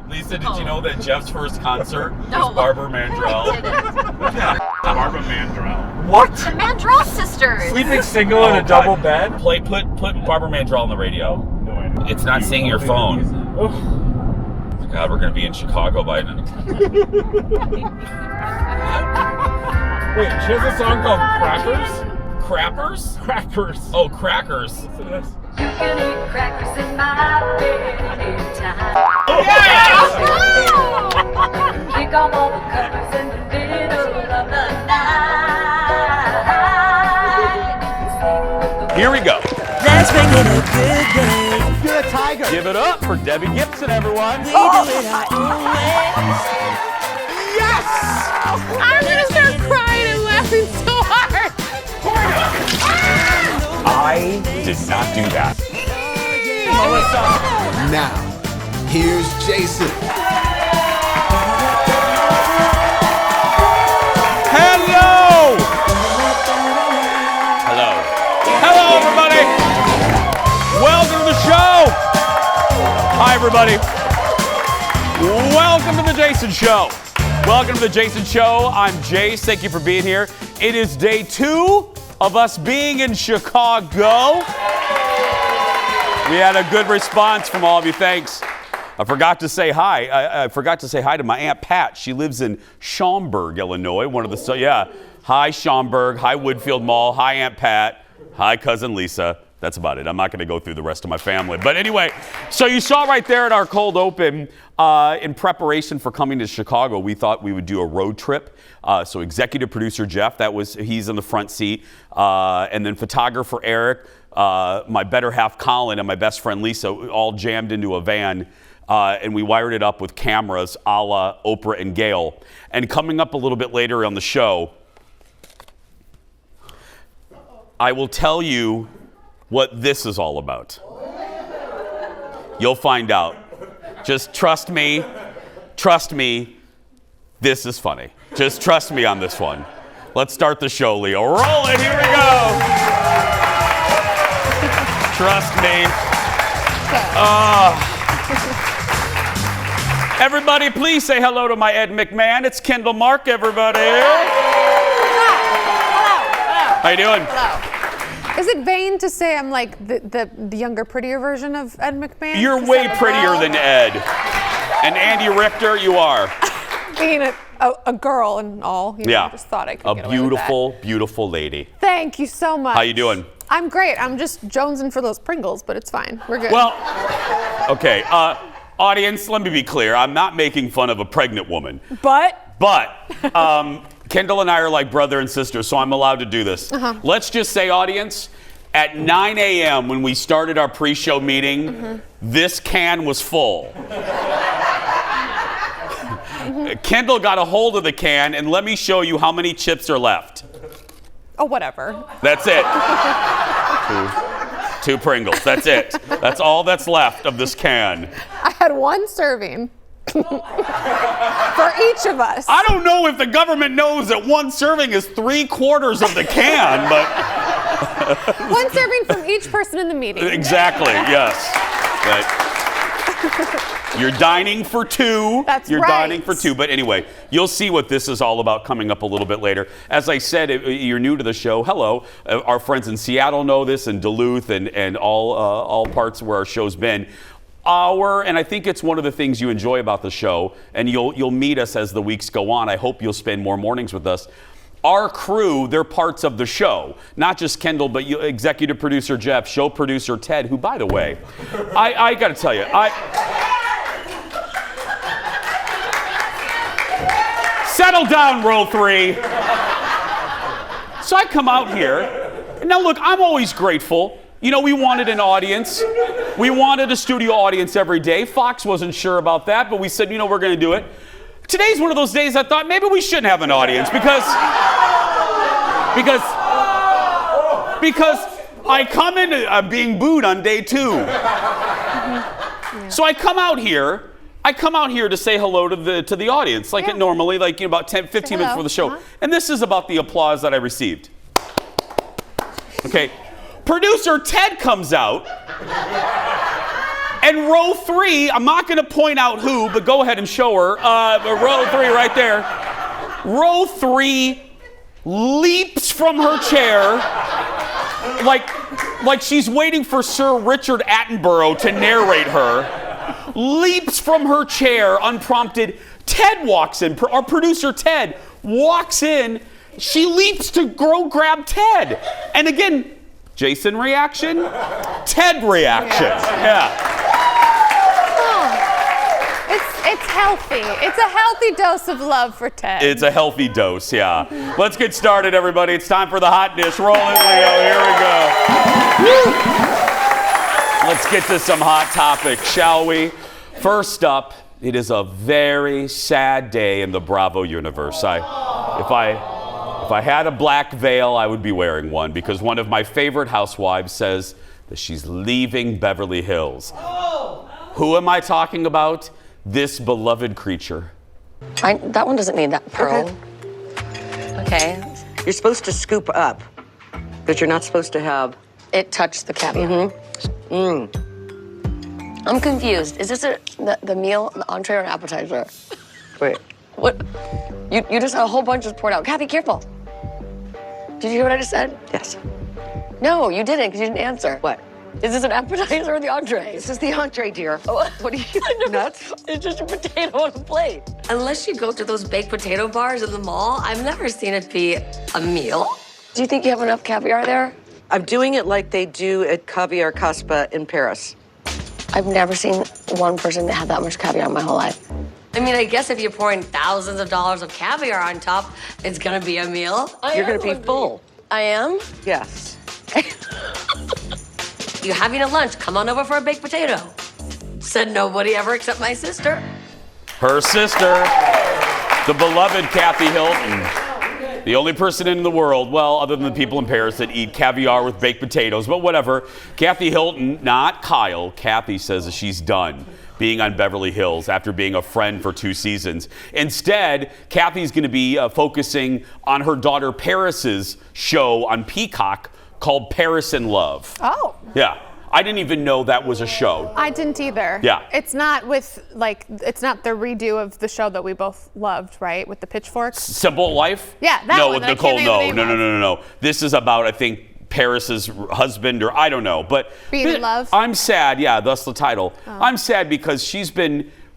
Lisa, did you know that Jeff's first concert No. was Barbara Mandrell? I didn't. Barbara Mandrell. What? The Mandrell sisters. Sleeping single in a double bed? Put Barbara Mandrell on the radio. It's not seeing your phone. God, we're gonna be in Chicago by then. Wait, she has a song called Crackers? Crappers? Crackers. Oh, crackers. You can eat crackers in my bed anytime. Pick up all the covers in the middle of the night. Here we go. Let's make it a good day. You're a tiger. Give it up for Debbie Gibson, everyone. We do it our own way. I'm gonna start crying and laughing so hard. I did not do that. Now, here's Jason. Hello! Hello. Hello, everybody! Welcome to the show! Hi, everybody. Welcome to the Jason Show. Welcome to the Jason Show. I'm Jace. Thank you for being here. It is day 2 of us being in Chicago. We had a good response from all of you. Thanks. I forgot to say hi. I forgot to say hi to my Aunt Pat. She lives in Schaumburg, Illinois. Hi, Schaumburg. Hi, Woodfield Mall. Hi, Aunt Pat. Hi, Cousin Lisa. That's about it. I'm not going to go through the rest of my family. But anyway, so you saw right there at our cold open, in preparation for coming to Chicago, we thought we would do a road trip. So executive producer Jeff, he's in the front seat. And then photographer Eric, my better half Colin, and my best friend Lisa, all jammed into a van. And we wired it up with cameras a la Oprah and Gail. And coming up a little bit later on the show, I will tell you what this is all about. You'll find out. Just trust me. Trust me. This is funny. Just trust me on this one. Let's start the show, Leo. Roll it. Here we go. Trust me. Everybody, please say hello to my Ed McMahon. It's Kendall Mark, everybody. How you doing? Hello. Is it vain to say I'm like the younger, prettier version of Ed McMahon? You're way prettier than Ed. And Andy Richter, you are. Being a girl and all, I just thought I could get away with that. Beautiful lady. Thank you so much. How you doing? I'm great. I'm just jonesing for those Pringles, but it's fine. We're good. Well, okay. Audience, let me be clear. I'm not making fun of a pregnant woman. But Kendall and I are like brother and sister, so I'm allowed to do this. Let's just say, audience, at 9 a.m. when we started our pre-show meeting, this can was full. Kendall got a hold of the can, and let me show you how many chips are left. oh, whatever. That's it. Two Pringles. That's it. That's all that's left of this can. I had one serving for each of us. I don't know if the government knows that one serving is 3/4 of the can, but One serving from each person in the meeting. exactly, yes. But you're dining for 2. That's You're right. dining for 2. But anyway, you'll see what this is all about coming up a little bit later. As I said, you're new to the show. Hello. Our friends in Seattle know this, and Duluth, and all parts where our show's been. And I think it's one of the things you enjoy about the show, and you'll meet us as the weeks go on. I hope you'll spend more mornings with us. Our crew, they're parts of the show. Not just Kendall, but executive producer Jeff, show producer Ted, who, by the way, I got to tell you, settle down, row 3. So I come out here. Now, look, I'm always grateful. You know, we wanted an audience. We wanted a studio audience every day. Fox wasn't sure about that, but we said, we're going to do it. Today's one of those days I thought maybe we shouldn't have an audience because I come in, I'm being booed on day 2. So I come out here to say hello to the audience, like it normally, about 10, 15 minutes before the show. And this is about the applause that I received. Okay. Producer Ted comes out And row 3, I'm not going to point out who, but go ahead and show her. Row 3 right there. Row 3 leaps from her chair like she's waiting for Sir Richard Attenborough to narrate her. Leaps from her chair unprompted. Ted walks in. Our producer Ted walks in. She leaps to go grab Ted. And again, Jason reaction, Ted reaction. Yeah. It's healthy. It's a healthy dose of love for Ted. It's a healthy dose, yeah. Let's get started, everybody. It's time for the hot dish. Roll it, Leo. Here we go. Let's get to some hot topics, shall we? First up, it is a very sad day in the Bravo universe. If I had a black veil, I would be wearing one because one of my favorite housewives says that she's leaving Beverly Hills. Who am I talking about? This beloved creature. That one doesn't need that pearl. Okay. You're supposed to scoop up, but you're not supposed to have. It touched the caviar. I'm confused. Is this the meal, the entree, or an appetizer? Wait. What? You just had a whole bunch just poured out. Kathy, careful. Did you hear what I just said? Yes. No, you didn't, because you didn't answer. What? Is this an appetizer or the entree? This is the entree, dear. Oh, What are you nuts? It's just a potato on a plate. Unless you go to those baked potato bars in the mall, I've never seen it be a meal. Do you think you have enough caviar there? I'm doing it like they do at Caviar Caspa in Paris. I've never seen one person that had that much caviar in my whole life. I mean, I guess if you're pouring thousands of dollars of caviar on top, it's gonna be a meal. You're gonna be full. I am? Yes. You're having a lunch, come on over for a baked potato. Said nobody ever except my sister. Her sister, the beloved Kathy Hilton. The only person in the world, well, other than the people in Paris that eat caviar with baked potatoes, but whatever. Kathy Hilton, not Kyle, Kathy says that she's done being on Beverly Hills after being a friend for 2 seasons. Instead, Kathy's going to be focusing on her daughter Paris's show on Peacock called Paris in Love. Oh. Yeah. I didn't even know that was a show. I didn't either. Yeah. It's not it's not the redo of the show that we both loved, right? With the pitchforks. Simple Life? Yeah, that no, one. with I Nicole. can't name the name No. This is about, I think, Paris's husband, or I don't know. But being in love? I'm sad, yeah, thus the title. I'm sad because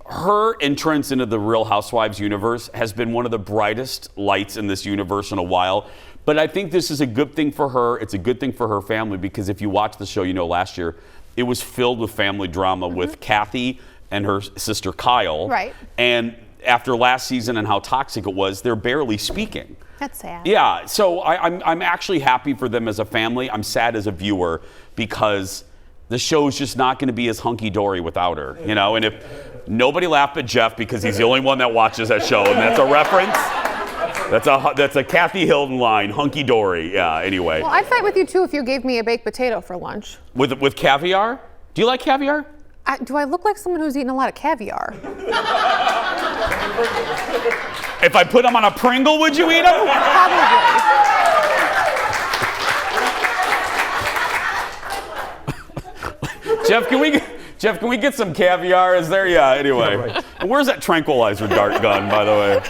her entrance into the Real Housewives universe has been one of the brightest lights in this universe in a while. But I think this is a good thing for her. It's a good thing for her family because if you watch the show, last year, it was filled with family drama with Kathy and her sister Kyle. Right. And after last season and how toxic it was, they're barely speaking. That's sad. Yeah, so I'm actually happy for them as a family. I'm sad as a viewer because the show's just not going to be as hunky-dory without her, And if nobody laughed at Jeff because he's the only one that watches that show, and that's a reference. That's a Kathy Hilton line, hunky-dory. Yeah, anyway. Well, I'd fight with you too if you gave me a baked potato for lunch. With caviar? Do you like caviar? Do I look like someone who's eaten a lot of caviar? If I put them on a Pringle, would you eat them? Probably. Jeff, can we get some caviar? Is there? Yeah, anyway. Yeah, right. And where's that tranquilizer dart gun, by the way?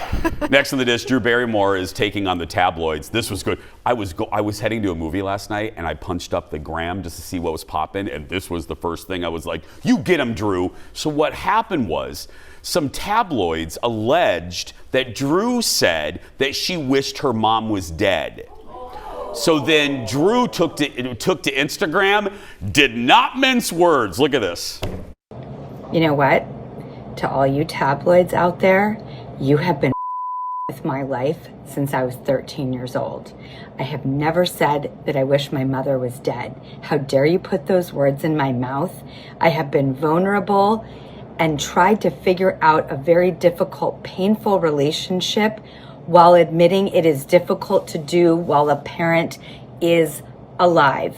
Next on the dish, Drew Barrymore is taking on the tabloids. This was good. I was heading to a movie last night, and I punched up the gram just to see what was popping, and this was the first thing. I was like, you get him, Drew. So what happened was, some tabloids alleged that Drew said that she wished her mom was dead. So then Drew took to Instagram, did not mince words. Look at this. You know what? To all you tabloids out there, you have been with my life since I was 13 years old. I have never said that I wish my mother was dead. How dare you put those words in my mouth? I have been vulnerable and tried to figure out a very difficult, painful relationship while admitting it is difficult to do while a parent is alive.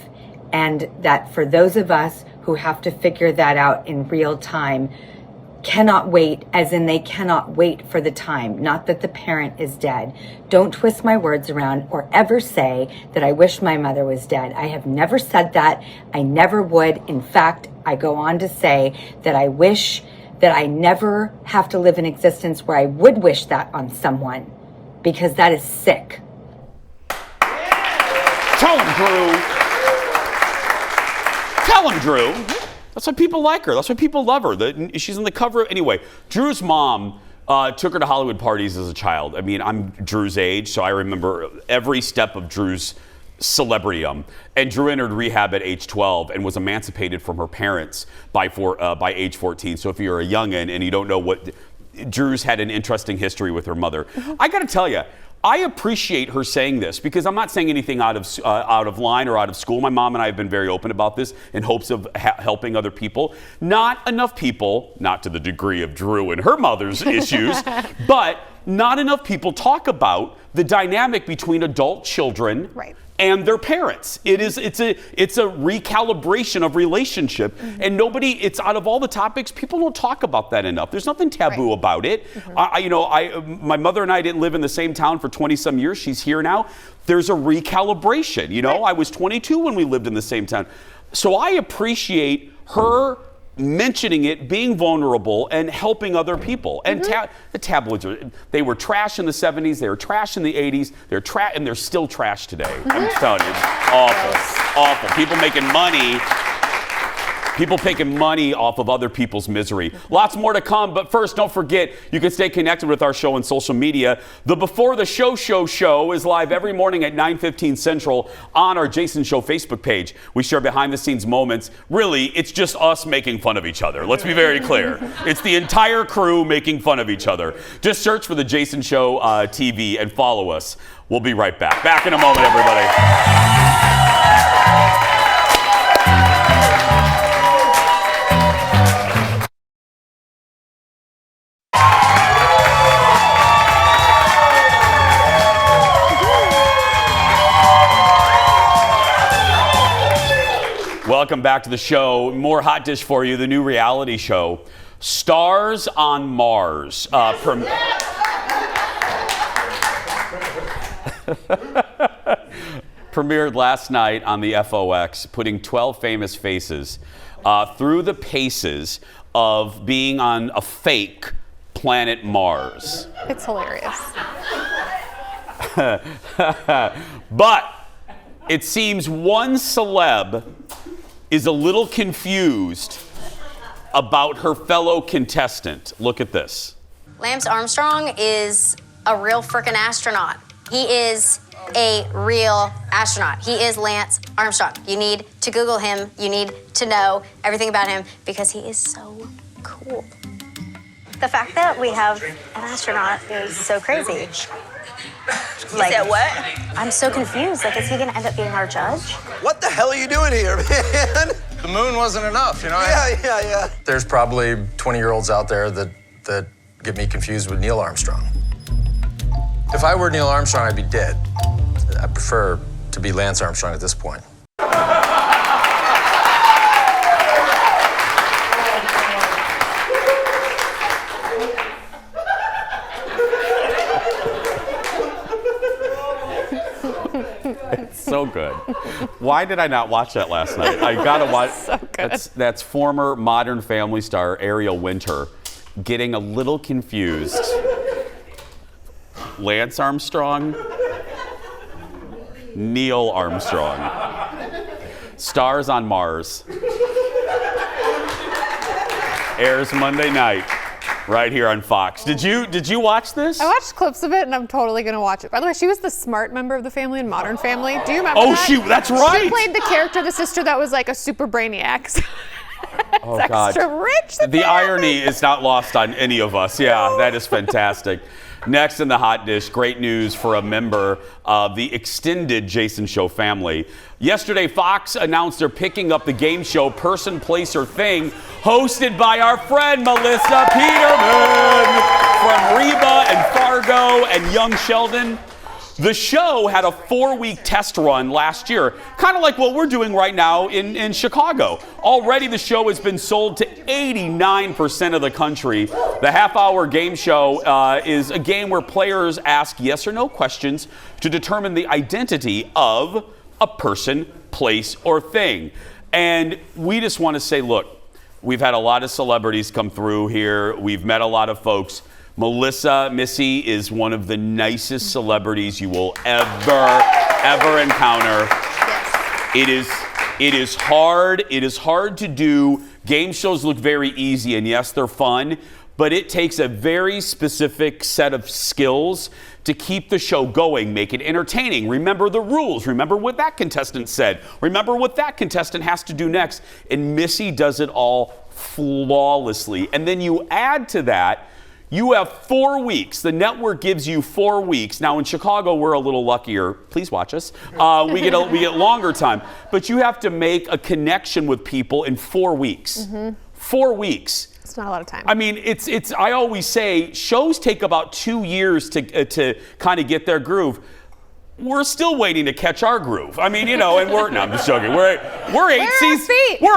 And that for those of us who have to figure that out in real time, cannot wait, as in they cannot wait for the time, not that the parent is dead. Don't twist my words around or ever say that I wish my mother was dead. I have never said that. I never would. In fact, I go on to say that I wish that I never have to live an existence where I would wish that on someone, because that is sick. Tell him, Drew. Tell him, Drew. That's why people like her. That's why people love her. She's on the cover. Anyway, Drew's mom took her to Hollywood parties as a child. I mean, I'm Drew's age, so I remember every step of Drew's celebrityum. And Drew entered rehab at age 12 and was emancipated from her parents by age 14. So if you're a youngin' and you don't know what, Drew's had an interesting history with her mother. I got to tell you, I appreciate her saying this, because I'm not saying anything out of line or out of school. My mom and I have been very open about this in hopes of helping other people. Not enough people, not to the degree of Drew and her mother's issues, but not enough people talk about the dynamic between adult children and their parents. It's a recalibration of relationship, and it's out of all the topics, people don't talk about that enough. There's nothing taboo about it. My mother and I didn't live in the same town for 20 some years. She's here now. There's a recalibration. I was 22 when we lived in the same town. So I appreciate her mentioning it, being vulnerable, and helping other people. And the tabloids, they were trash in the 70s, they were trash in the 80s, and they're still trash today. I'm telling you, it's awful, awful. People making money off of other people's misery. Lots more to come, but first, don't forget, you can stay connected with our show on social media. The Before the Show is live every morning at 9:15 Central on our Jason Show Facebook page. We share behind-the-scenes moments. Really, it's just us making fun of each other. Let's be very clear. It's the entire crew making fun of each other. Just search for the Jason Show TV and follow us. We'll be right back. Back in a moment, everybody. Welcome back to the show. More hot dish for you, the new reality show, Stars on Mars. Premiered last night on the FOX, putting 12 famous faces through the paces of being on a fake planet Mars. It's hilarious. But it seems one celeb is a little confused about her fellow contestant. Look at this. Lance Armstrong is a real freaking astronaut. He is a real astronaut. He is Lance Armstrong. You need to Google him. You need to know everything about him because he is so cool. The fact that we have an astronaut is so crazy. You said what? I'm so confused. Is he gonna end up being our judge? What the hell are you doing here, man? The moon wasn't enough, Yeah. There's probably 20-year-olds out there that get me confused with Neil Armstrong. If I were Neil Armstrong, I'd be dead. I prefer to be Lance Armstrong at this point. So good. Why did I not watch that last night? I gotta watch. So good. That's former Modern Family star Ariel Winter getting a little confused. Lance Armstrong, Neil Armstrong. Stars on Mars. Airs Monday night. Right here on Fox. Did you watch this? I watched clips of it, and I'm totally gonna watch it. By the way, she was the smart member of the family in Modern Family. Do you remember that? That's right. She played the character, the sister that was like a super brainiac. Oh God. Extra rich. The irony is not lost on any of us. Yeah, that is fantastic. Next in the hot dish, great news for a member of the extended Jason Show family. Yesterday, Fox announced they're picking up the game show Person, Place, or Thing, hosted by our friend Melissa Peterman from Reba and Fargo and Young Sheldon. The show had a 4-week test run last year, kind of like what we're doing right now in Chicago. Already the show has been sold to 89% of the country. The half-hour game show is a game where players ask yes or no questions to determine the identity of a person, place, or thing. And we just want to say, look, we've had a lot of celebrities come through here. We've met a lot of folks. Missy is one of the nicest celebrities you will ever encounter. Yes. It is hard. It is hard to do. Game shows look very easy, and yes, they're fun, but it takes a very specific set of skills to keep the show going, make it entertaining. Remember the rules. Remember what that contestant said. Remember what that contestant has to do next. And Missy does it all flawlessly. And then you add to that, you have 4 weeks. The network gives you 4 weeks. Now in Chicago, we're a little luckier. Please watch us. We get longer time. But you have to make a connection with people in 4 weeks. 4 weeks. It's not a lot of time. I mean, it's. I always say shows take about 2 years to kind of get their groove. We're still waiting to catch our groove. I mean, and I'm just joking. We're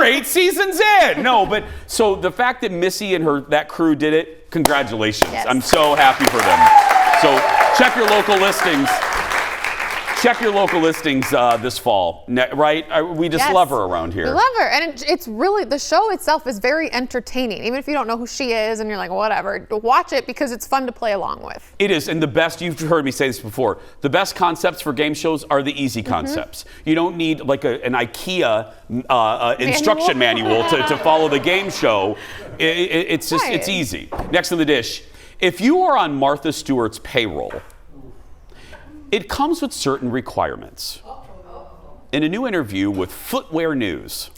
8 seasons in. No, but so the fact that Missy and that crew did it, congratulations. Yes. I'm so happy for them. So check your local listings. Check your local listings this fall, right? We just love her around here. We love her, and it's really, the show itself is very entertaining. Even if you don't know who she is and you're like, whatever, watch it because it's fun to play along with. It is, and the best, you've heard me say this before, the best concepts for game shows are the easy concepts. You don't need like an IKEA instruction manual to follow the game show. It's just, it's easy. Next on the dish, if you are on Martha Stewart's payroll, it comes with certain requirements. In a new interview with Footwear News.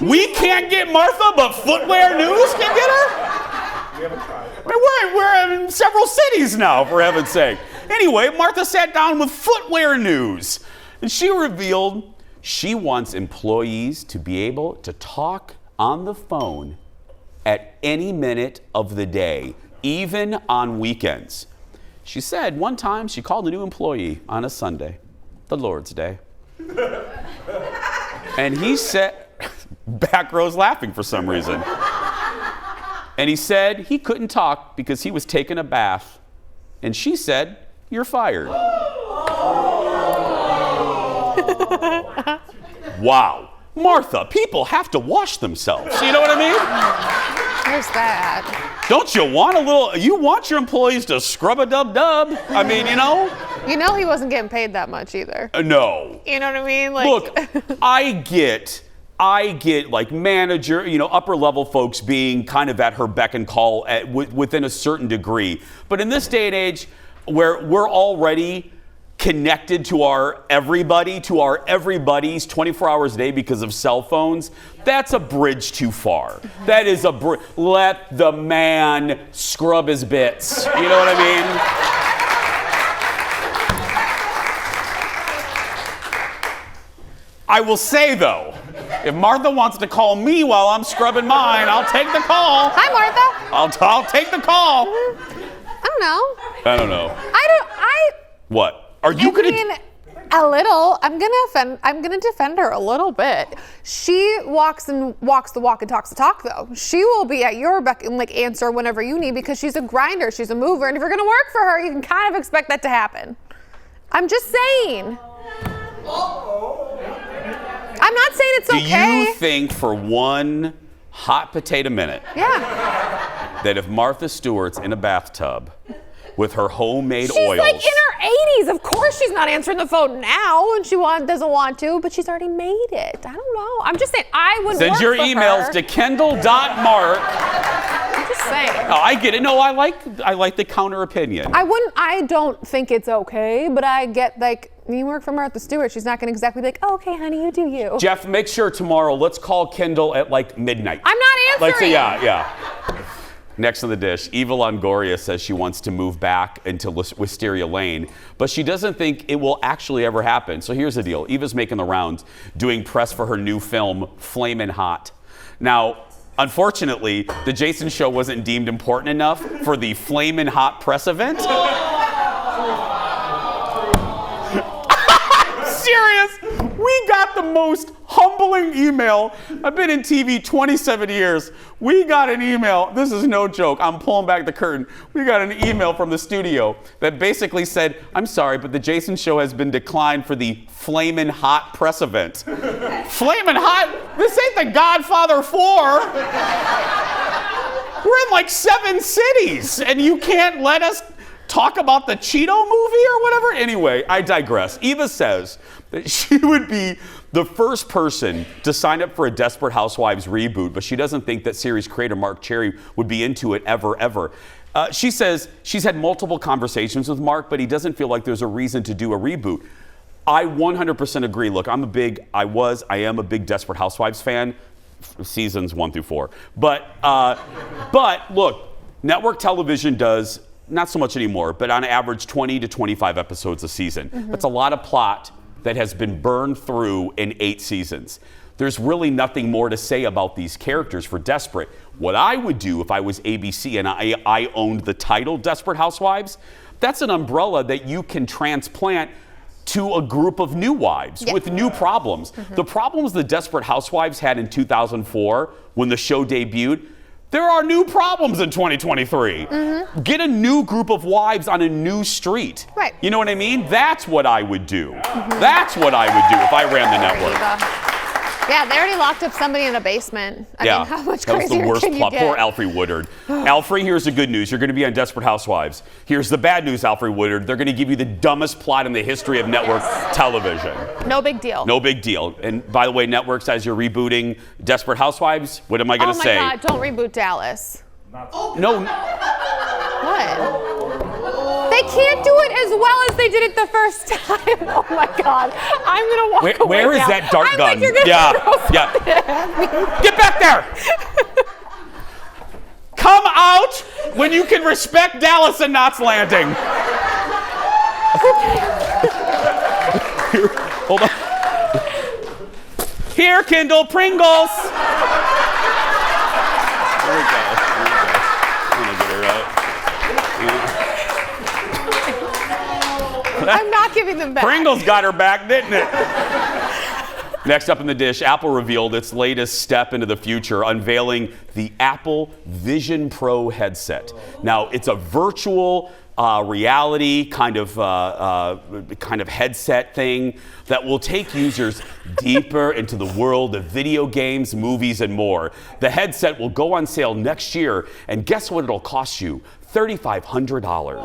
We can't get Martha, but Footwear News can get her? We haven't tried. We're in several cities now, for heaven's sake. Anyway, Martha sat down with Footwear News, and she revealed she wants employees to be able to talk on the phone at any minute of the day, even on weekends. She said one time she called a new employee on a Sunday, the Lord's Day. And he said, back row's laughing for some reason. And he said he couldn't talk because he was taking a bath. And she said, "You're fired." Wow. Martha, people have to wash themselves. You know what I mean? There's that. Don't you want you want your employees to scrub a dub-dub? I mean, You know he wasn't getting paid that much either. No. You know what I mean? Like, look, I get like manager, upper level folks being kind of at her beck and call within a certain degree. But in this day and age where we're already connected to our everybody's 24 hours a day because of cell phones, that's a bridge too far. That is let the man scrub his bits. You know what I mean? I will say though, if Martha wants to call me while I'm scrubbing mine, I'll take the call. Hi, Martha. I'll take the call. I don't know. What? Are you gonna? A little. I'm gonna defend her a little bit. She walks the walk and talks the talk, though. She will be at your beck and answer whenever you need because she's a grinder, she's a mover, and if you're gonna work for her, you can kind of expect that to happen. I'm just saying. I'm not saying it's okay. Do you think for one hot potato minute that if Martha Stewart's in a bathtub with her homemade oils. She's like in her 80s. Of course she's not answering the phone now and she doesn't want to, but she's already made it. I don't know. I'm just saying I would send work your for emails her. to Kendall.Mark. I'm just saying. Oh, I get it. No, I like the counter opinion. I don't think it's okay, but I get you work for Martha Stewart. She's not going to exactly be like, oh, okay, honey, you do you. Jeff, make sure tomorrow, let's call Kendall at midnight. I'm not answering. Yeah. Next on the dish, Eva Longoria says she wants to move back into Wisteria Lane, but she doesn't think it will actually ever happen. So here's the deal. Eva's making the rounds, doing press for her new film, Flamin' Hot. Now, unfortunately, the Jason Show wasn't deemed important enough for the Flamin' Hot press event. I'm serious. We got the most humbling email. I've been in TV 27 years. We got an email. This is no joke. I'm pulling back the curtain. We got an email from the studio that basically said, I'm sorry, but the Jason Show has been declined for the Flamin' Hot press event. Flamin' Hot? This ain't the Godfather 4. We're in like 7 cities, and you can't let us talk about the Cheeto movie or whatever? Anyway, I digress. Eva says that she would be the first person to sign up for a Desperate Housewives reboot, but she doesn't think that series creator Mark Cherry would be into it ever. She says she's had multiple conversations with Mark, but he doesn't feel like there's a reason to do a reboot. I 100% agree. Look, I am a big Desperate Housewives fan, seasons 1 through 4. But look, network television does, not so much anymore, but on average 20 to 25 episodes a season. That's a lot of plot that has been burned through in 8 seasons. There's really nothing more to say about these characters for Desperate. What I would do if I was ABC and I owned the title Desperate Housewives, that's an umbrella that you can transplant to a group of new wives with new problems. The problems the Desperate Housewives had in 2004 when the show debuted, there are new problems in 2023. Get a new group of wives on a new street. Right. You know what I mean? That's what I would do. That's what I would do if I ran the network. Yeah, they already locked up somebody in a basement. I mean, how much crazier that was the worst can you plot. get? Poor Alfre Woodard. Alfre, here's the good news. You're going to be on Desperate Housewives. Here's the bad news, Alfre Woodard. They're going to give you the dumbest plot in the history of network television. No big deal. No big deal. And by the way, networks, as you're rebooting Desperate Housewives, what am I going to say? Oh my God, don't reboot Dallas. No. What? They can't do it as well as they did it the first time. Oh my God. I'm going to walk away Where is now. that dart I'm gun? like, you're gonna Yeah. Get back there. Come out when you can respect Dallas and Knots Landing. Here, hold on. Here, Kendall Pringles. There we go. I'm gonna get her out. I'm not giving them back. Pringles got her back, didn't it? Next up in the dish, Apple revealed its latest step into the future, unveiling the Apple Vision Pro headset. Now, it's a virtual reality kind of headset thing that will take users deeper into the world of video games, movies, and more. The headset will go on sale next year, and guess what it'll cost you? $3,500.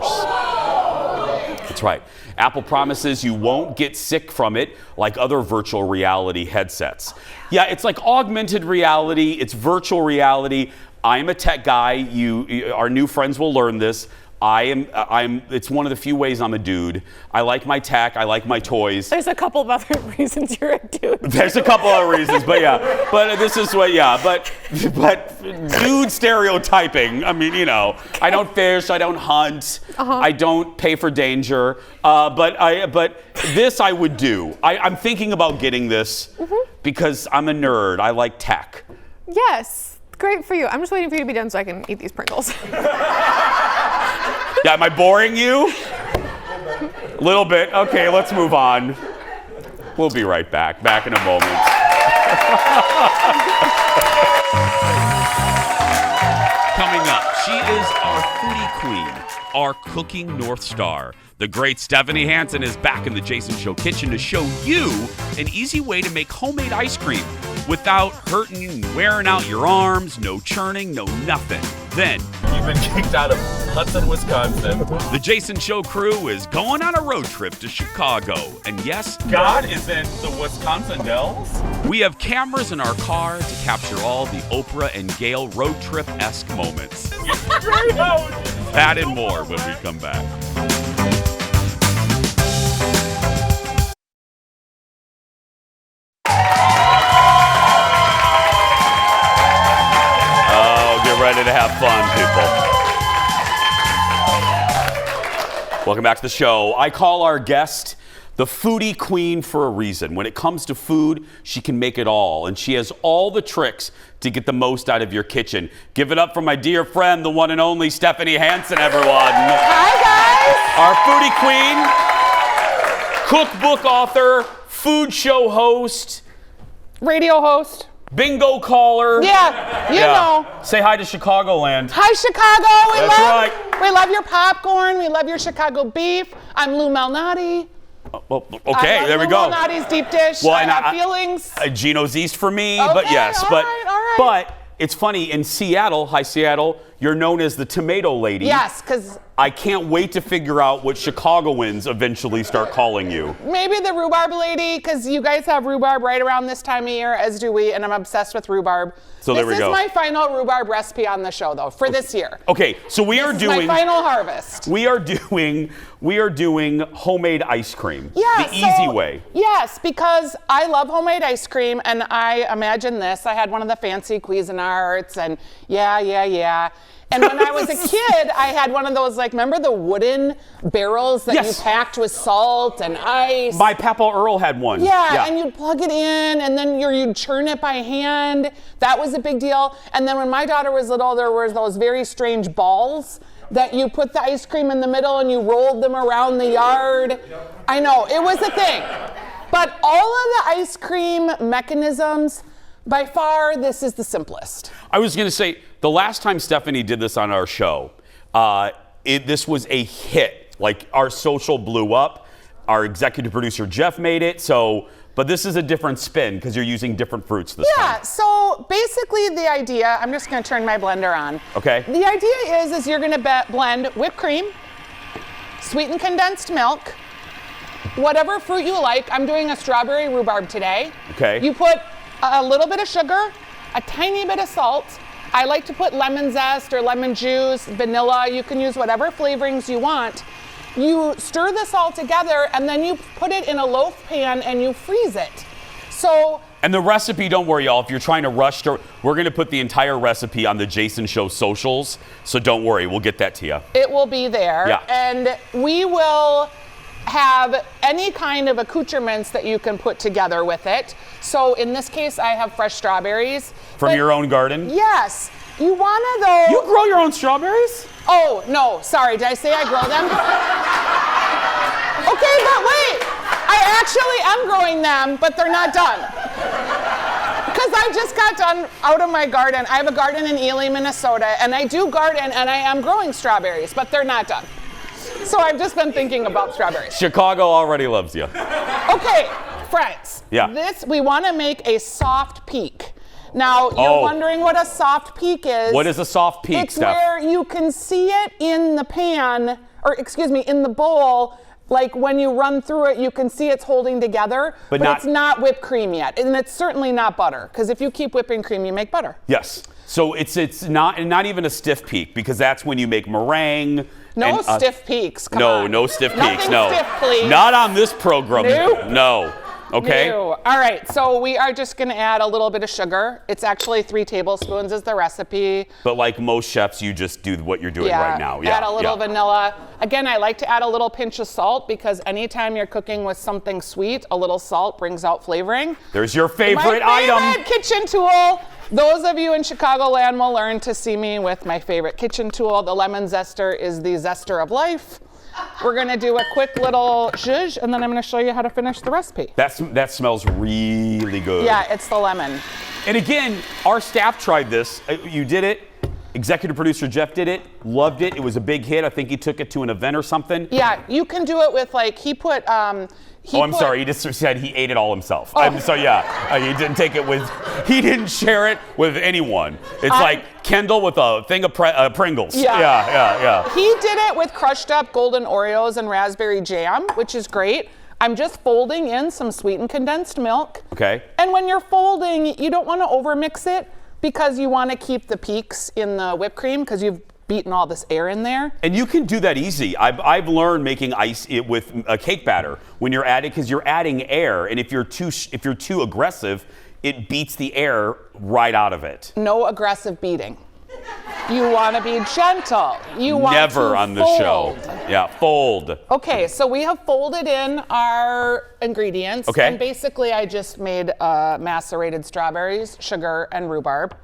That's right. Apple promises you won't get sick from it like other virtual reality headsets. Yeah, it's like augmented reality. It's virtual reality. I'm a tech guy. Our new friends will learn this. It's one of the few ways I'm a dude. I like my tech. I like my toys. There's a couple of other reasons you're a dude. There's a couple other reasons, but yeah. But this is what, yeah. But dude stereotyping. I mean, you know, I don't fish. I don't hunt. I don't pay for danger. But this I would do. I'm thinking about getting this because I'm a nerd. I like tech. Yes. Great for you. I'm just waiting for you to be done so I can eat these Pringles. Yeah, am I boring you? A little bit. Okay, let's move on. We'll be right back. Back in a moment. Coming up, she is our foodie queen, our cooking North Star. The great Stephanie Hansen is back in the Jason Show kitchen to show you an easy way to make homemade ice cream without hurting and wearing out your arms, no churning, no nothing. Then, You've been kicked out of Hudson, Wisconsin. the Jason Show crew is going on a road trip to Chicago. And yes, God is in the Wisconsin Dells. we have cameras in our car to capture all the Oprah and Gail road trip-esque moments. That and more when we come back. Ready to have fun, people. Welcome back to the show. I call our guest the foodie queen for a reason. When it comes to food, she can make it all, and she has all the tricks to get the most out of your kitchen. Give it up for my dear friend, the one and only Stephanie Hansen, everyone. Hi, Our foodie queen, cookbook author, food show host, Radio host. Bingo caller. Yeah, you know. Say hi to Chicagoland. Hi, Chicago. That's right. We love your popcorn. We love your Chicago beef. I'm Lou Malnati. Well, okay, there we go. Lou Malnati's deep dish. Well, I and have feelings. Gino's East for me, Okay, but yes, all but right. but it's funny in Seattle. Hi, Seattle. You're known as the Tomato Lady. Yes, because I can't wait to figure out what Chicagoans eventually start calling you. maybe the rhubarb lady, because you guys have rhubarb right around this time of year, as do we, and I'm obsessed with rhubarb. So there we go. This is my final rhubarb recipe on the show, though, for this year. Okay, so we are This doing is my final harvest. We are doing homemade ice cream. Yeah, the easy way. Yes, because I love homemade ice cream, and I imagine this. I had one of the fancy Cuisinarts, and yeah. And when I was a kid, I had one of those, like, remember the wooden barrels that you packed with salt and ice? My Papa Earl had one. Yeah, and you'd plug it in, and then you'd churn it by hand. That was a big deal. And then when my daughter was little, there were those very strange balls that you put the ice cream in the middle and you rolled them around the yard. I know, it was a thing. But all of the ice cream mechanisms, by far, this is the simplest. I was going to say, the last time Stephanie did this on our show, this was a hit. Like, our social blew up. Our executive producer, Jeff, made it. But this is a different spin because you're using different fruits this time. Yeah, so basically the idea, I'm just going to turn my blender on. Okay. The idea is you're going to blend whipped cream, sweetened condensed milk, whatever fruit you like. I'm doing a strawberry rhubarb today. Okay. You put a little bit of sugar, a tiny bit of salt. I like to put lemon zest or lemon juice, vanilla. You can use whatever flavorings you want. You stir this all together and then you put it in a loaf pan and you freeze it. And the recipe, don't worry, y'all. If you're trying to rush, we're going to put the entire recipe on the Jason Show socials. So don't worry, we'll get that to you. It will be there. Yeah. And we will have any kind of accoutrements that you can put together with it. So in this case, I have fresh strawberries. From your own garden? Yes. You want to, though. You grow your own strawberries? Oh, no. Sorry. Did I say I grow them? Okay, but wait. I actually am growing them, but they're not done. Because I just got done out of my garden. I have a garden in Ely, Minnesota, and I do garden, and I am growing strawberries, but they're not done. So I've just been thinking about strawberries. Chicago already loves you. Okay, friends. Yeah. We want to make a soft peak. Now, you're wondering what a soft peak is. What is a soft peak, It's Steph? where you can see it in the pan, or excuse me, in the bowl. Like when you run through it, you can see it's holding together, but it's not whipped cream yet. And it's certainly not butter, because if you keep whipping cream, you make butter. Yes. So it's not even a stiff peak, because that's when you make meringue. No stiff peaks. Come on. No stiff Nothing peaks. No. stiff, please. Not on this program. Nope. No. Okay. No. All right. So we are just going to add a little bit of sugar. It's actually 3 tablespoons is the recipe. But like most chefs, you just do what you're doing right now. Add a little vanilla. Again, I like to add a little pinch of salt because anytime you're cooking with something sweet, a little salt brings out flavoring. There's your favorite My favorite item. kitchen tool. Those of you in Chicagoland will learn to see me with my favorite kitchen tool. The lemon zester is the zester of life. We're gonna do a quick little zhuzh, and then I'm gonna show you how to finish the recipe. That smells really good. Yeah, it's the lemon. And again, our staff tried this. You did it. Executive producer Jeff did it. Loved it. It was a big hit. I think he took it to an event or something. Yeah, you can do it with he put. I'm sorry. He just said he ate it all himself. Oh. He didn't take it with. He didn't share it with anyone. It's like Kendall with a thing of Pringles. Yeah. He did it with crushed up golden Oreos and raspberry jam, which is great. I'm just folding in some sweetened condensed milk. Okay. And when you're folding, you don't want to overmix it because you want to keep the peaks in the whipped cream because you've beaten all this air in there. And you can do that easy. I've learned making ice with a cake batter when you're adding, because you're adding air, and if you're too aggressive, it beats the air right out of it. No aggressive beating. You want to be gentle. You want Never to on the show. Yeah, fold. Okay, so we have folded in our ingredients. Okay. And basically I just made macerated strawberries, sugar, and rhubarb.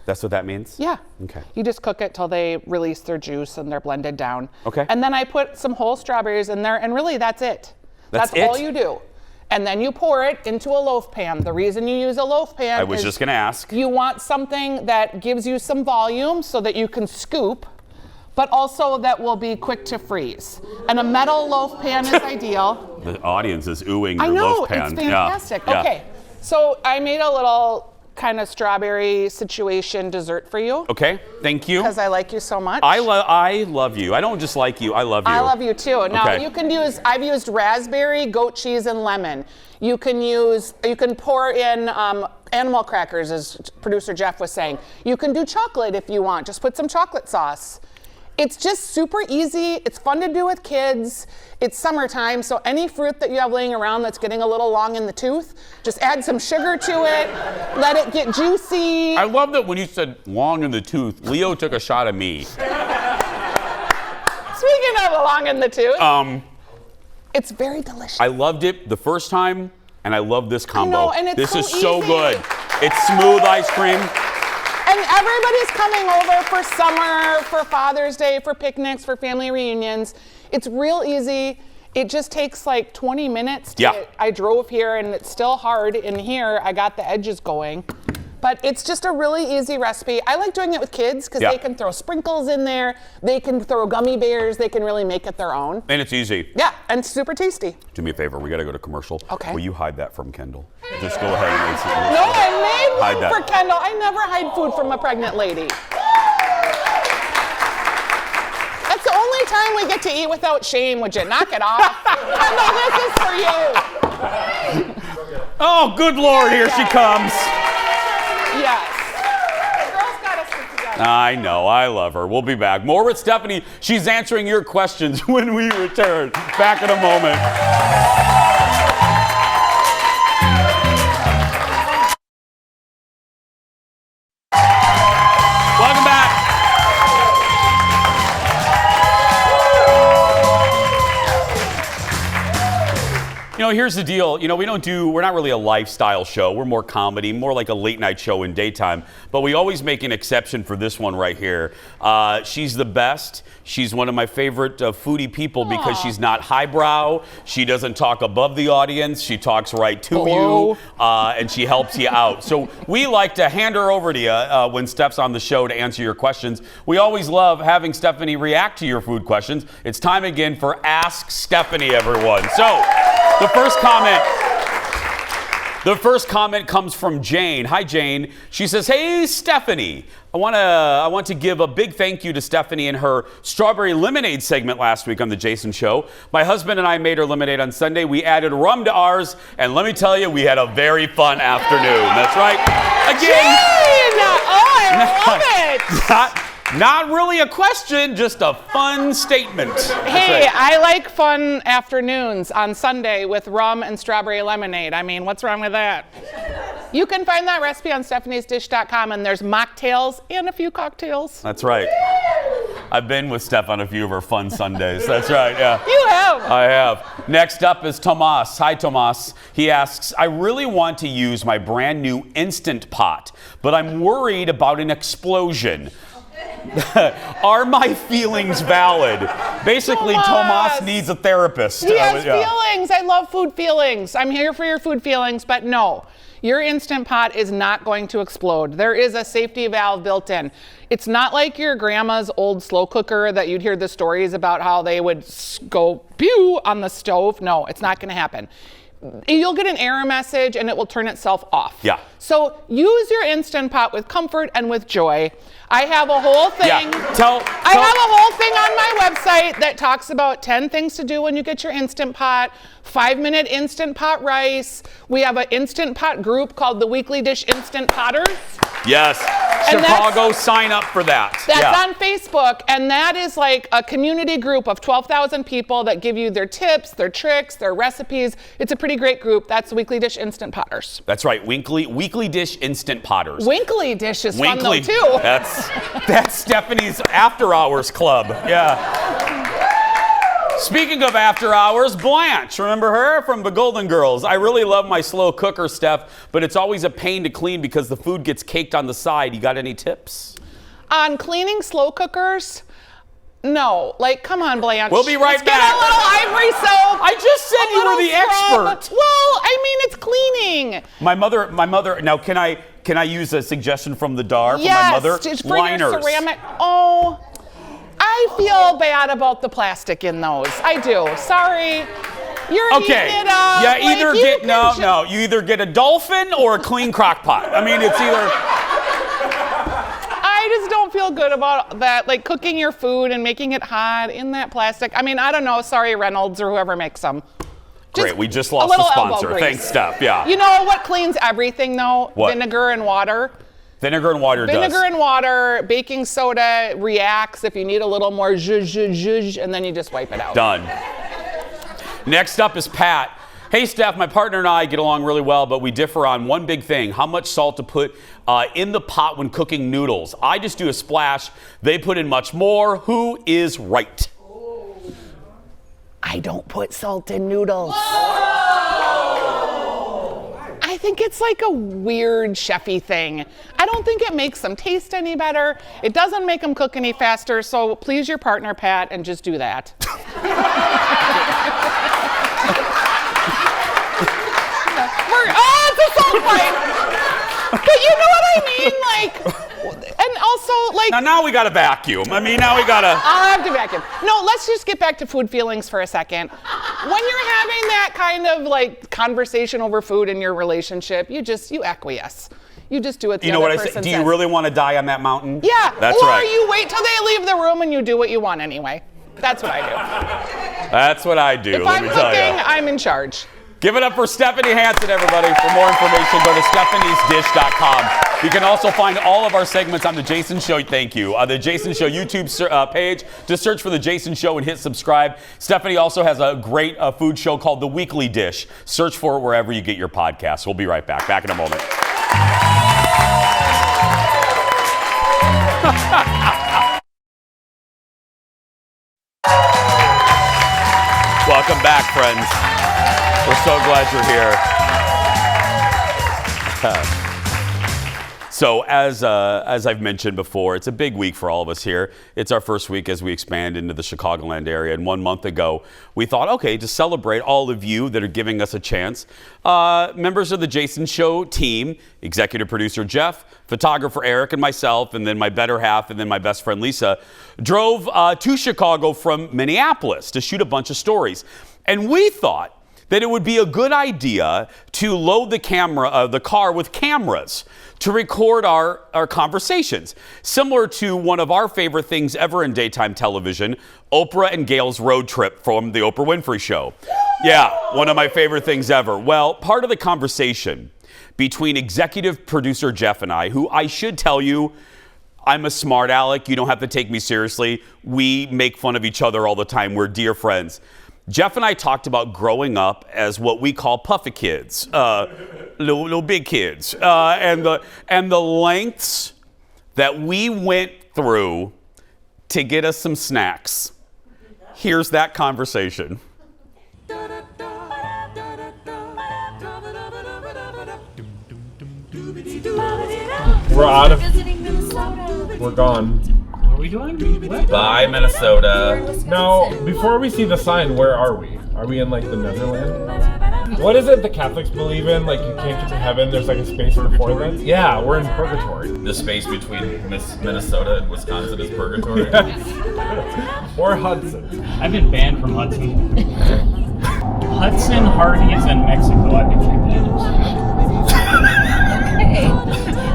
That's what that means? Yeah. Okay. You just cook it till they release their juice and they're blended down. Okay. And then I put some whole strawberries in there, and really that's it. That's it? all you do. and then you pour it into a loaf pan. The reason you use a loaf pan I was is just going to ask. you want something that gives you some volume so that you can scoop, but also that will be quick to freeze. And a metal loaf pan is ideal. The audience is oohing your I know, loaf pan. it's fantastic. Yeah. Okay, so I made a little kind of strawberry situation dessert for you. Okay, thank you. Because I like you so much. I love you. I don't just like you, I love you. I love you too. Now Okay. you can use, I've used raspberry, goat cheese, and lemon. You can pour in animal crackers, as producer Jeff was saying. You can do chocolate if you want. Just put some chocolate sauce. It's just super easy. It's fun to do with kids. It's summertime, so any fruit that you have laying around that's getting a little long in the tooth, just add some sugar to it, let it get juicy. I love that when you said long in the tooth, Leo took a shot at me. Speaking of long in the tooth, it's very delicious. I loved it the first time, and I love this combo. know, and it's this so is so easy. good. It's smooth ice cream. And everybody's coming over for summer, for Father's Day, for picnics, for family reunions. It's real easy. It just takes like 20 minutes. I drove here and it's still hard in here. I got the edges going. But it's just a really easy recipe. I like doing it with kids because they can throw sprinkles in there. They can throw gummy bears. They can really make it their own. And it's easy. Yeah, and super tasty. Do me a favor, we gotta go to commercial. Okay. Will you hide that from Kendall? Just go ahead and make it. No, I Hide made that. food for Kendall. I never hide food from a pregnant lady. That's the only time we get to eat without shame. Would you knock it off? Kendall, this is for you. Oh, good Lord, here she comes. Yes. The girls gotta stick together. I know, I love her. We'll be back. More with Stephanie. She's answering your questions when we return. Back in a moment. Welcome back. You know, here's the deal. You know, we're not really a lifestyle show. We're more comedy, more like a late night show in daytime. But we always make an exception for this one right here. She's the best. She's one of my favorite foodie people because she's not highbrow. She doesn't talk above the audience. She talks right to you, and she helps you out. So we like to hand her over to you when Steph's on the show to answer your questions. We always love having Stephanie react to your food questions. It's time again for Ask Stephanie, everyone. So the first comment comes from Jane. Hi, Jane. She says, "Hey, Stephanie. I want to give a big thank you to Stephanie and her strawberry lemonade segment last week on the Jason Show. My husband and I made our lemonade on Sunday. We added rum to ours, and let me tell you, we had a very fun afternoon." That's right. Again. Jane! Oh, I love it. Not really a question, just a fun statement. Hey, I like fun afternoons on Sunday with rum and strawberry lemonade. I mean, what's wrong with that? You can find that recipe on stephaniesdish.com, and there's mocktails and a few cocktails. That's right. I've been with Steph on a few of her fun Sundays. That's right, yeah. You have. I have. Next up is Tomas. Hi, Tomas. He asks, "I really want to use my brand new Instant Pot, but I'm worried about an explosion. Are my feelings valid?" Basically, Tomas needs a therapist. He has feelings. I love food feelings. I'm here for your food feelings, but no. Your Instant Pot is not going to explode. There is a safety valve built in. It's not like your grandma's old slow cooker that you'd hear the stories about how they would go pew on the stove. No, it's not going to happen. You'll get an error message and it will turn itself off. Yeah. So use your Instant Pot with comfort and with joy. I have a whole thing. Yeah. I have a whole thing on my website that talks about 10 things to do when you get your Instant Pot, 5-minute Instant Pot rice. We have an Instant Pot group called the Weekly Dish Instant Potters. Yes. And Chicago, sign up for that. That's on Facebook, and that is like a community group of 12,000 people that give you their tips, their tricks, their recipes. It's a pretty great group. That's Weekly Dish Instant Potters. That's right. Weekly Dish Instant Potters. Winkly Dish is fun though too. That's Stephanie's after hours club. Yeah. Speaking of after hours, Blanche, remember her from the Golden Girls? "I really love my slow cooker, Steph, but it's always a pain to clean because the food gets caked on the side. You got any tips?" On cleaning slow cookers, No, like, come on, Blanche. We'll be right Let's back. Get a little ivory soap. I just said a you were little the scrub. expert. Well, I mean, it's cleaning. My mother. Now, can I use a suggestion from the DAR from Yes, my mother? just for Liners. your ceramic. Oh, I feel bad about the plastic in those. I do. Sorry. You're Okay. eating it up. Yeah, Like, either you get can no. You either get a dolphin or a clean crock pot. I mean, it's either. I just don't feel good about that, like cooking your food and making it hot in that plastic. I mean, I don't know. Sorry, Reynolds or whoever makes them. Great, we just a lost a little elbow sponsor. grease. Thanks, Steph. Yeah. You know what cleans everything though? What? Vinegar and water. Vinegar and water does. Vinegar and water, baking soda reacts if you need a little more zhuzh, and then you just wipe it out. Done. Next up is Pat. Hey, Steph, my partner and I get along really well, but we differ on one big thing: how much salt to put in the pot when cooking noodles. I just do a splash. They put in much more. Who is right? I don't put salt in noodles. I think it's like a weird chefy thing. I don't think it makes them taste any better. It doesn't make them cook any faster, so please your partner, Pat, and just do that. It's a salt fight. But you know what I mean? Like, and also, like... Now we got to vacuum. I mean, now we got to... I'll have to vacuum. No, let's just get back to food feelings for a second. When you're having that kind of like conversation over food in your relationship, you acquiesce. You just do what the You know other what I person say? Do says. you really want to die on that mountain? Yeah. That's or right. you wait till they leave the room and you do what you want anyway. That's what I do. That's what I do. If let I'm me tell cooking, you. I'm in charge. Give it up for Stephanie Hansen, everybody. For more information, go to stephaniesdish.com. You can also find all of our segments on The Jason Show. Thank you. On The Jason Show YouTube page. Just search for The Jason Show and hit subscribe. Stephanie also has a great food show called The Weekly Dish. Search for it wherever you get your podcasts. We'll be right back. Back in a moment. Welcome back, friends. We're so glad you're here. So as I've mentioned before, it's a big week for all of us here. It's our first week as we expand into the Chicagoland area. And 1 month ago, we thought, okay, to celebrate all of you that are giving us a chance, members of the Jason Show team, executive producer Jeff, photographer Eric, and myself, and then my better half, and then my best friend Lisa, drove to Chicago from Minneapolis to shoot a bunch of stories. And we thought that it would be a good idea to load the car with cameras to record our conversations. Similar to one of our favorite things ever in daytime television, Oprah and Gail's road trip from the Oprah Winfrey Show. Yeah, one of my favorite things ever. Well, part of the conversation between executive producer Jeff and I, who I should tell you, I'm a smart aleck. You don't have to take me seriously. We make fun of each other all the time. We're dear friends. Jeff and I talked about growing up as what we call puffy kids, little big kids, and the lengths that we went through to get us some snacks. Here's that conversation. We're out of. We're gone. What are we doing? What? Bye, Minnesota. Now, before we see the sign, where are we? Are we in like the Netherlands? What is it the Catholics believe in? Like you can't get to heaven, there's like a space before that? Yeah, we're in purgatory. The space between Minnesota and Wisconsin is purgatory. Or Hudson. I've been banned from Hudson. Hudson, Hardee's, and Mexico. I've been kicked out.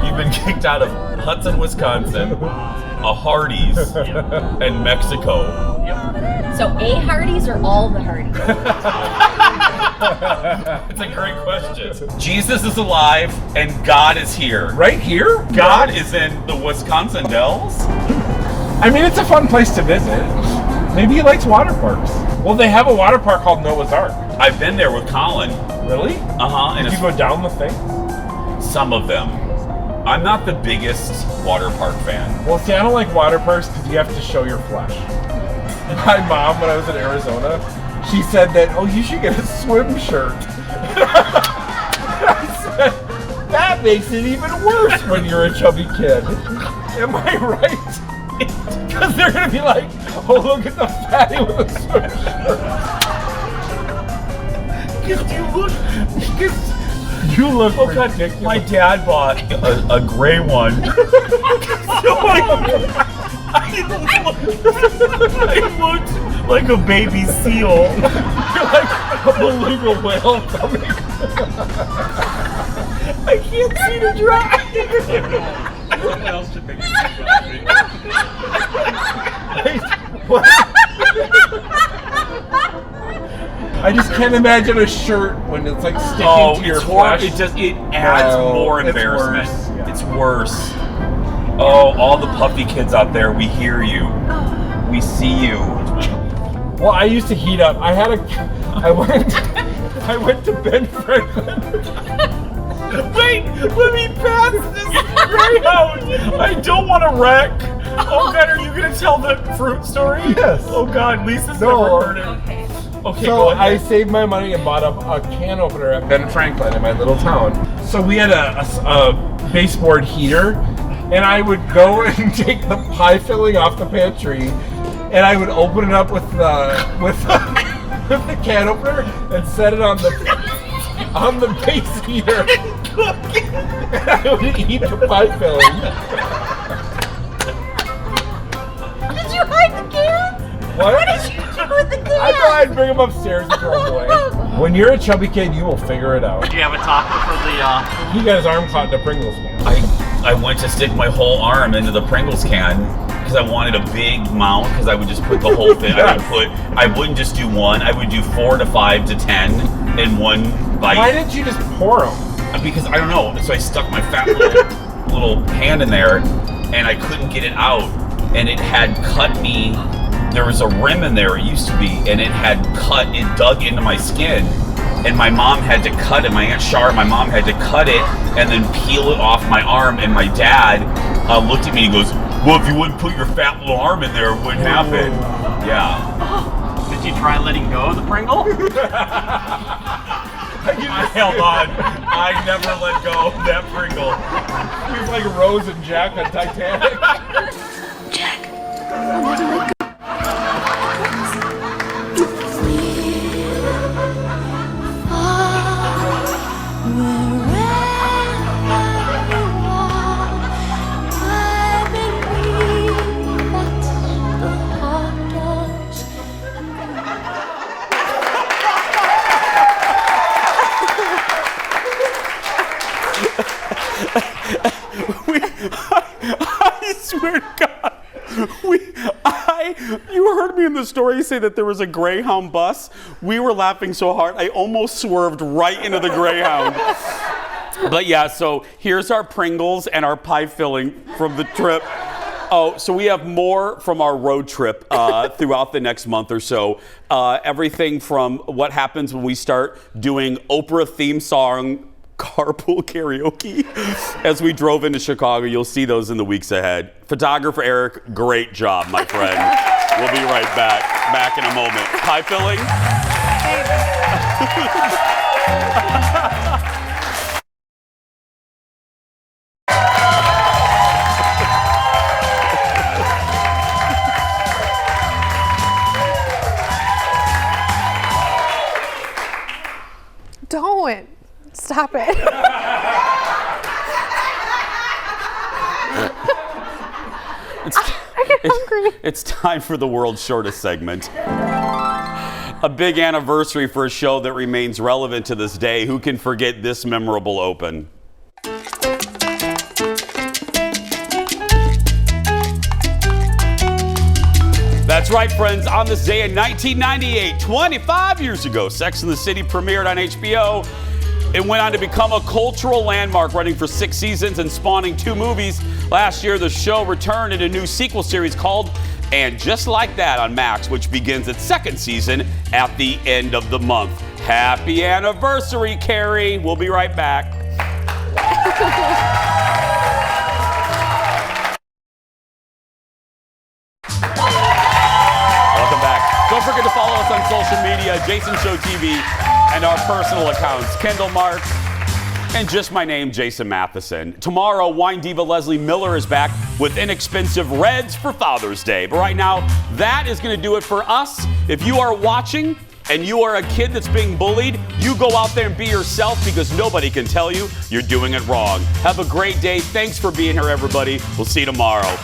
You've been kicked out of Hudson, Wisconsin, a Hardee's, and Mexico. So a Hardee's or all the Hardee's? It's a great question. Jesus is alive and God is here. Right here? God is in the Wisconsin Dells? I mean, it's a fun place to visit. Maybe he likes water parks. Well, they have a water park called Noah's Ark. I've been there with Colin. Really? Uh-huh. Did you go down the thing? Some of them. I'm not the biggest water park fan. Well, see, I don't like water parks because you have to show your flesh. My mom, when I was in Arizona, she said that, oh, you should get a swim shirt. I said, that makes it even worse when you're a chubby kid. Am I right? Because they're gonna be like, oh, look at the fatty with the sweatshirt. You look Oh, ridiculous. my dad bought a gray one. I looked like a baby seal. You're like a beluga whale coming. I can't see to drive. What else should make What? I just can't imagine a shirt when it's like sticking to your flesh. It adds more embarrassment. It's worse. Oh, all the puffy kids out there, we hear you. We see you. Well, I used to heat up. I went to Ben Franklin. Wait, let me pass this Greyhound. I don't want to wreck. Oh God, are you gonna tell the fruit story? Yes. Oh God, Lisa's No. never heard it. Okay, So go ahead. I saved my money and bought a can opener at Ben Franklin in my little town. So we had a baseboard heater, and I would go and take the pie filling off the pantry, and I would open it up with the can opener and set it on the base heater. And I would eat the pie filling. Did you hide the cans? What? What did you do with the cans? I thought I'd bring them upstairs and throw them away. When you're a chubby kid, you will figure it out. Do you have a taco for the? He got his arm caught in a Pringles can. I went to stick my whole arm into the Pringles can because I wanted a big amount because I would just put the whole thing. I wouldn't just do one. I would do 4 to 5 to 10 in one bite. Why didn't you just pour them? Because I don't know. So I stuck my fat little hand in there and I couldn't get it out. And it had cut me. There was a rim in there, it used to be, and it dug into my skin. And my mom had to cut it, my Aunt Shar, my mom had to cut it and then peel it off my arm. And my dad looked at me and he goes, well, if you wouldn't put your fat little arm in there, it wouldn't happen. Yeah. Did you try letting go of the Pringle? I held on. I never let go of that Pringle. He was like Rose and Jack on Titanic. Jack, I'll never let go. I swear to God, you heard me in the story say that there was a Greyhound bus. We were laughing so hard, I almost swerved right into the Greyhound. But yeah, so here's our Pringles and our pie filling from the trip. Oh, so we have more from our road trip throughout the next month or so. Everything from what happens when we start doing Oprah theme song carpool karaoke as we drove into Chicago. You'll see those in the weeks ahead. Photographer Eric, great job, my friend. We'll be right back in a moment. Pie filling? Don't. Stop it. I get hungry. It's time for the world's shortest segment. A big anniversary for a show that remains relevant to this day. Who can forget this memorable open? That's right, friends. On this day in 1998, 25 years ago, Sex and the City premiered on HBO. It went on to become a cultural landmark, running for 6 seasons and spawning 2 movies. Last year, the show returned in a new sequel series called And Just Like That on Max, which begins its 2nd season at the end of the month. Happy anniversary, Carrie. We'll be right back. Welcome back. Don't forget to follow us on social media, Jason Show TV, and our personal accounts, Kendall Mark, and just my name, Jason Matheson. Tomorrow, wine diva Leslie Miller is back with inexpensive reds for Father's Day. But right now, that is going to do it for us. If you are watching and you are a kid that's being bullied, you go out there and be yourself because nobody can tell you you're doing it wrong. Have a great day. Thanks for being here, everybody. We'll see you tomorrow.